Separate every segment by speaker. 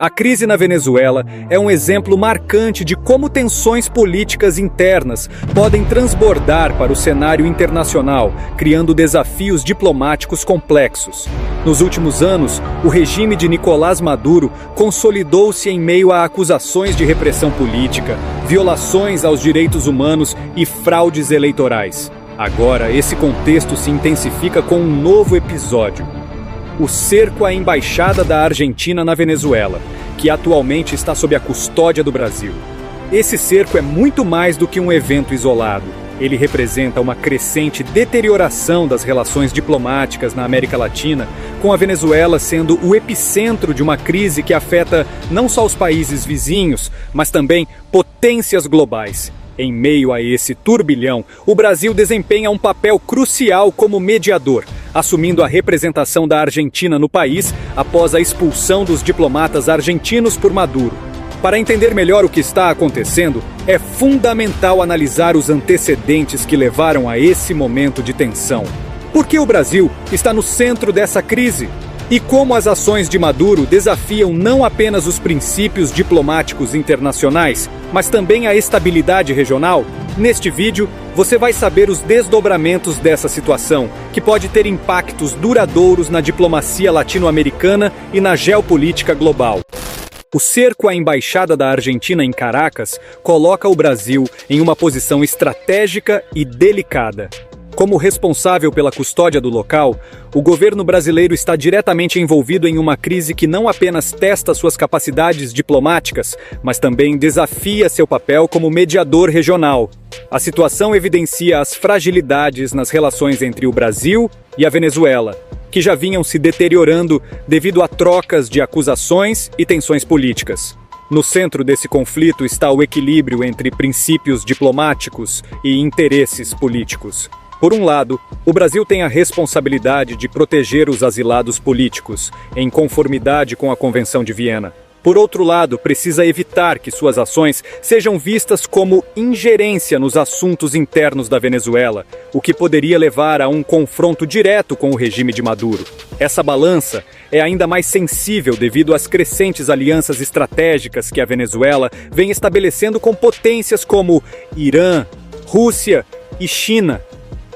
Speaker 1: A crise na Venezuela é um exemplo marcante de como tensões políticas internas podem transbordar para o cenário internacional, criando desafios diplomáticos complexos. Nos últimos anos, o regime de Nicolás Maduro consolidou-se em meio a acusações de repressão política, violações aos direitos humanos e fraudes eleitorais. Agora, esse contexto se intensifica com um novo episódio: o cerco à embaixada da Argentina na Venezuela, que atualmente está sob a custódia do Brasil. Esse cerco é muito mais do que um evento isolado. Ele representa uma crescente deterioração das relações diplomáticas na América Latina, com a Venezuela sendo o epicentro de uma crise que afeta não só os países vizinhos, mas também potências globais. Em meio a esse turbilhão, o Brasil desempenha um papel crucial como mediador, assumindo a representação da Argentina no país após a expulsão dos diplomatas argentinos por Maduro. Para entender melhor o que está acontecendo, é fundamental analisar os antecedentes que levaram a esse momento de tensão. Por que o Brasil está no centro dessa crise? E como as ações de Maduro desafiam não apenas os princípios diplomáticos internacionais, mas também a estabilidade regional? Neste vídeo, você vai saber os desdobramentos dessa situação, que pode ter impactos duradouros na diplomacia latino-americana e na geopolítica global. O cerco à embaixada da Argentina em Caracas coloca o Brasil em uma posição estratégica e delicada. Como responsável pela custódia do local, o governo brasileiro está diretamente envolvido em uma crise que não apenas testa suas capacidades diplomáticas, mas também desafia seu papel como mediador regional. A situação evidencia as fragilidades nas relações entre o Brasil e a Venezuela, que já vinham se deteriorando devido a trocas de acusações e tensões políticas. No centro desse conflito está o equilíbrio entre princípios diplomáticos e interesses políticos. Por um lado, o Brasil tem a responsabilidade de proteger os asilados políticos, em conformidade com a Convenção de Viena. Por outro lado, precisa evitar que suas ações sejam vistas como ingerência nos assuntos internos da Venezuela, o que poderia levar a um confronto direto com o regime de Maduro. Essa balança é ainda mais sensível devido às crescentes alianças estratégicas que a Venezuela vem estabelecendo com potências como Irã, Rússia e China.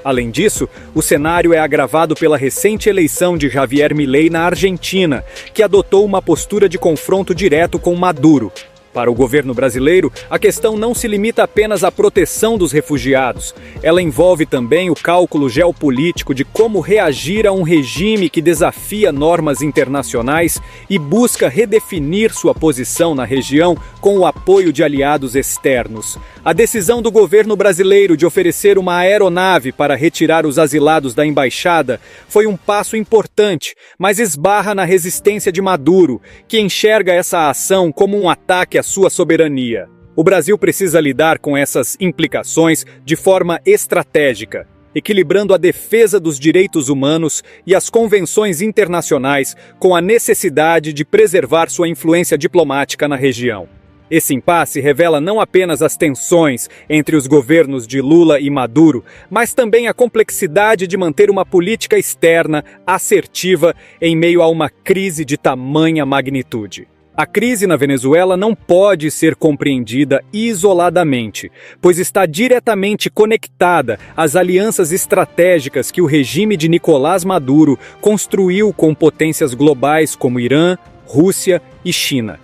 Speaker 1: Além disso, o cenário é agravado pela recente eleição de Javier Milei na Argentina, que adotou uma postura de confronto direto com Maduro. Para o governo brasileiro, a questão não se limita apenas à proteção dos refugiados. Ela envolve também o cálculo geopolítico de como reagir a um regime que desafia normas internacionais e busca redefinir sua posição na região com o apoio de aliados externos. A decisão do governo brasileiro de oferecer uma aeronave para retirar os asilados da embaixada foi um passo importante, mas esbarra na resistência de Maduro, que enxerga essa ação como um ataque à sua soberania. O Brasil precisa lidar com essas implicações de forma estratégica, equilibrando a defesa dos direitos humanos e as convenções internacionais com a necessidade de preservar sua influência diplomática na região. Esse impasse revela não apenas as tensões entre os governos de Lula e Maduro, mas também a complexidade de manter uma política externa assertiva em meio a uma crise de tamanha magnitude. A crise na Venezuela não pode ser compreendida isoladamente, pois está diretamente conectada às alianças estratégicas que o regime de Nicolás Maduro construiu com potências globais como Irã, Rússia e China.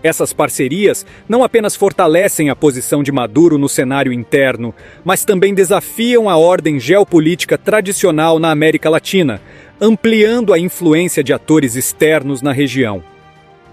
Speaker 1: Essas parcerias não apenas fortalecem a posição de Maduro no cenário interno, mas também desafiam a ordem geopolítica tradicional na América Latina, ampliando a influência de atores externos na região.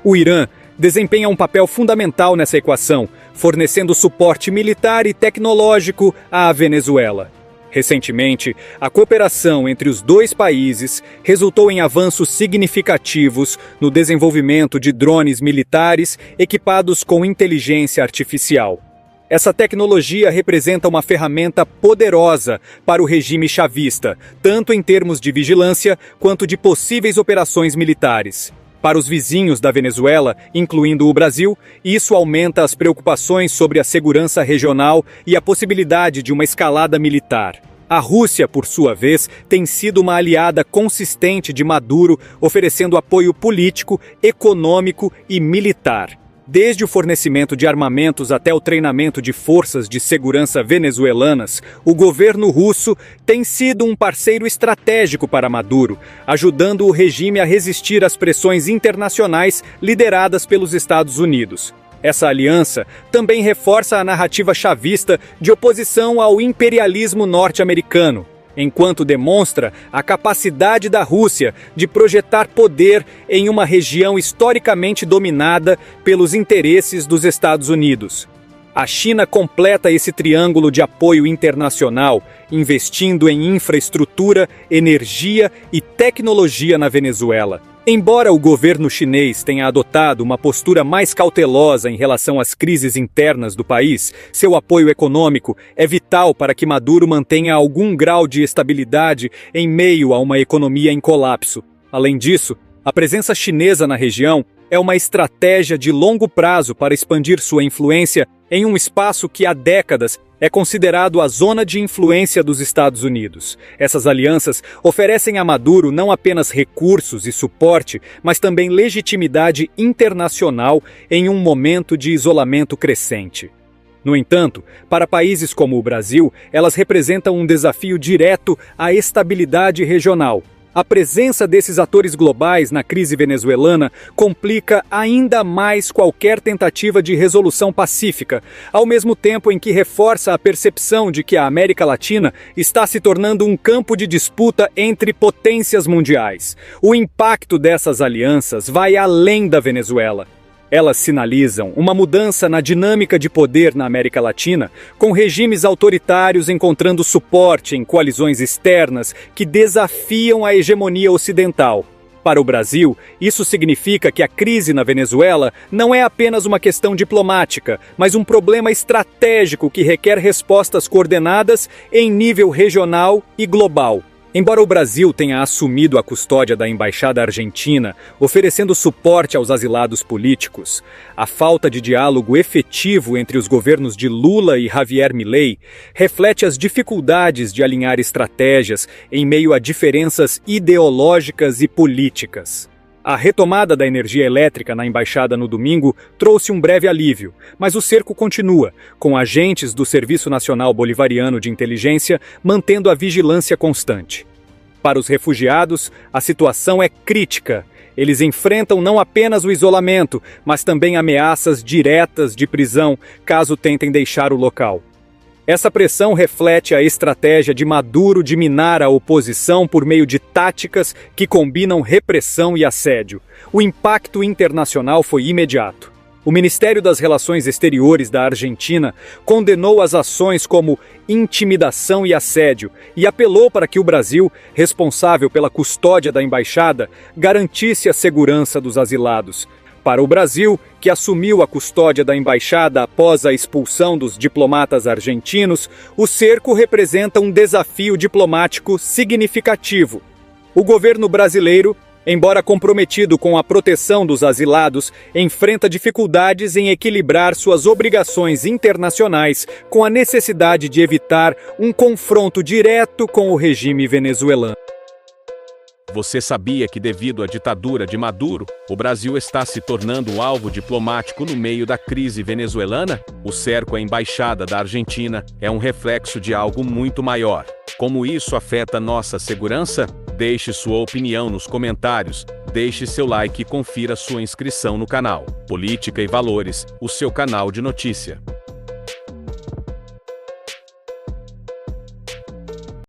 Speaker 1: O Irã desempenha um papel fundamental nessa equação, fornecendo suporte militar e tecnológico à Venezuela. Recentemente, a cooperação entre os dois países resultou em avanços significativos no desenvolvimento de drones militares equipados com inteligência artificial. Essa tecnologia representa uma ferramenta poderosa para o regime chavista, tanto em termos de vigilância quanto de possíveis operações militares. Para os vizinhos da Venezuela, incluindo o Brasil, isso aumenta as preocupações sobre a segurança regional e a possibilidade de uma escalada militar. A Rússia, por sua vez, tem sido uma aliada consistente de Maduro, oferecendo apoio político, econômico e militar. Desde o fornecimento de armamentos até o treinamento de forças de segurança venezuelanas, o governo russo tem sido um parceiro estratégico para Maduro, ajudando o regime a resistir às pressões internacionais lideradas pelos Estados Unidos. Essa aliança também reforça a narrativa chavista de oposição ao imperialismo norte-americano, enquanto demonstra a capacidade da Rússia de projetar poder em uma região historicamente dominada pelos interesses dos Estados Unidos. A China completa esse triângulo de apoio internacional, investindo em infraestrutura, energia e tecnologia na Venezuela. Embora o governo chinês tenha adotado uma postura mais cautelosa em relação às crises internas do país, seu apoio econômico é vital para que Maduro mantenha algum grau de estabilidade em meio a uma economia em colapso. Além disso, a presença chinesa na região é uma estratégia de longo prazo para expandir sua influência em um espaço que há décadas é considerado a zona de influência dos Estados Unidos. Essas alianças oferecem a Maduro não apenas recursos e suporte, mas também legitimidade internacional em um momento de isolamento crescente. No entanto, para países como o Brasil, elas representam um desafio direto à estabilidade regional. A presença desses atores globais na crise venezuelana complica ainda mais qualquer tentativa de resolução pacífica, ao mesmo tempo em que reforça a percepção de que a América Latina está se tornando um campo de disputa entre potências mundiais. O impacto dessas alianças vai além da Venezuela. Elas sinalizam uma mudança na dinâmica de poder na América Latina, com regimes autoritários encontrando suporte em coalizões externas que desafiam a hegemonia ocidental. Para o Brasil, isso significa que a crise na Venezuela não é apenas uma questão diplomática, mas um problema estratégico que requer respostas coordenadas em nível regional e global. Embora o Brasil tenha assumido a custódia da Embaixada Argentina, oferecendo suporte aos asilados políticos, a falta de diálogo efetivo entre os governos de Lula e Javier Milei reflete as dificuldades de alinhar estratégias em meio a diferenças ideológicas e políticas. A retomada da energia elétrica na embaixada no domingo trouxe um breve alívio, mas o cerco continua, com agentes do Serviço Nacional Bolivariano de Inteligência mantendo a vigilância constante. Para os refugiados, a situação é crítica. Eles enfrentam não apenas o isolamento, mas também ameaças diretas de prisão caso tentem deixar o local. Essa pressão reflete a estratégia de Maduro de minar a oposição por meio de táticas que combinam repressão e assédio. O impacto internacional foi imediato. O Ministério das Relações Exteriores da Argentina condenou as ações como intimidação e assédio e apelou para que o Brasil, responsável pela custódia da embaixada, garantisse a segurança dos asilados. Para o Brasil, que assumiu a custódia da embaixada após a expulsão dos diplomatas argentinos, o cerco representa um desafio diplomático significativo. O governo brasileiro, embora comprometido com a proteção dos asilados, enfrenta dificuldades em equilibrar suas obrigações internacionais com a necessidade de evitar um confronto direto com o regime venezuelano.
Speaker 2: Você sabia que, devido à ditadura de Maduro, o Brasil está se tornando um alvo diplomático no meio da crise venezuelana? O cerco à embaixada da Argentina é um reflexo de algo muito maior. Como isso afeta nossa segurança? Deixe sua opinião nos comentários, deixe seu like e confira sua inscrição no canal Política e Valores, o seu canal de notícia.